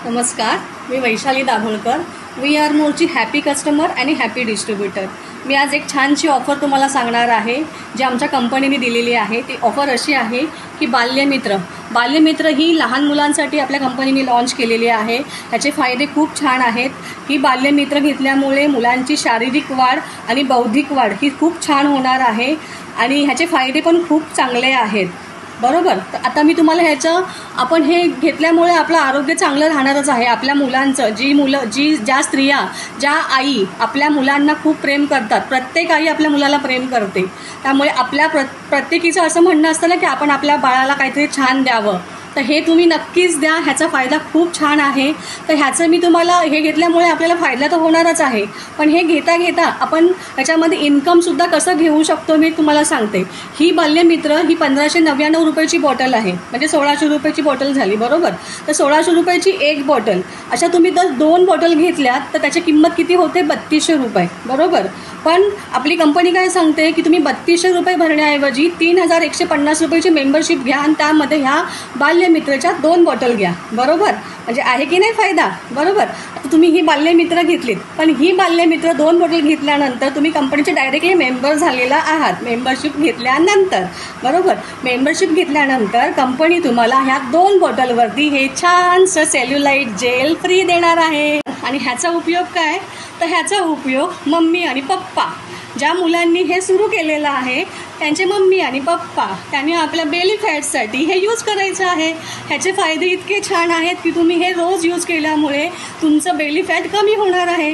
नमस्कार, मी Vaishali Dabholkar. We are मोरची हॅपी कस्टमर आणि हॅपी डिस्ट्रीब्युटर. मी आज एक छानशी ऑफर तुम्हाला सांगणार आहे जी आमच्या कंपनीने दिलेली आहे. ती ऑफर अशी आहे की बाल्यमित्र ही लहान मुलांसाठी आपल्या कंपनीने लॉन्च केलेली आहे. ह्याचे फायदे खूप छान आहेत. ही बाल्यमित्र घेतल्यामुळे मुलांची शारीरिक वाढ आणि बौद्धिक वाढ ही खूप छान होणार आहे आणि ह्याचे फायदे पण खूप चांगले आहेत. बरोबर. तर आता मी तुम्हाला आपण हे घेतल्यामुळे आपलं आरोग्य चांगलं राहणारच आहे. आपल्या मुलांचं ज्या स्त्रिया, ज्या आई आपल्या मुलांना खूप प्रेम करतात, प्रत्येक आई आपल्या मुलाला प्रेम करते. त्यामुळे आपल्या प्रत्येकीचं असं म्हणणं असतं ना की आपण आपल्या बाळाला काहीतरी छान द्यावं. तर हे तुम्ही नक्कीच द्या. ह्याचा फायदा खूप छान आहे. तर ह्याचं मी तुम्हाला हे घेतल्यामुळे आपल्याला फायदा तर होणारच आहे, पण हे घेता आपण ह्याच्यामध्ये इन्कमसुद्धा कसं घेऊ शकतो मी तुम्हाला सांगते. ही बाल्यमित्र ही 1599 रुपयाची बॉटल आहे, म्हणजे 1600 रुपयाची बॉटल झाली. बरोबर. तर 1600 रुपयाची एक बॉटल. अशा तुम्ही जर 2 बॉटल घेतल्यात तर त्याची किंमत किती होते? 3200 रुपये. बरोबर. पण आपली कंपनी काय सांगते की तुम्ही 3200 रुपये भरण्याऐवजी 3150 रुपयाची मेंबरशिप घ्या आणि त्यामध्ये ह्या बाल्यमित्रच्या 2 बॉटल घ्या. बरोबर. म्हणजे आहे की नाही फायदा? बरोबर. आता तुम्ही ही बाल्यमित्र घेतलीत, पण ही बाल्यमित्र 2 बॉटल घेतल्यानंतर तुम्ही कंपनीचे डायरेक्टली मेंबर झालेला आहात. मेंबरशिप घेतल्यानंतर. बरोबर. मेंबरशिप घेतल्यानंतर कंपनी तुम्हाला ह्या 2 बॉटलवरती हे छानसं सेल्युलाइट जेल फ्री देणार आहे. आणि ह्याचा उपयोग काय? तर ह्याचा उपयोग मम्मी आणि पप्पा, ज्या मुलांनी हे सुरू केलेलं आहे त्यांचे मम्मी आणि पप्पा, त्यांनी आपल्या बेली फॅटसाठी हे यूज करायचं आहे. ह्याचे फायदे इतके छान आहेत की तुम्ही हे रोज यूज केल्यामुळे तुमचं बेली फॅट कमी होणार आहे.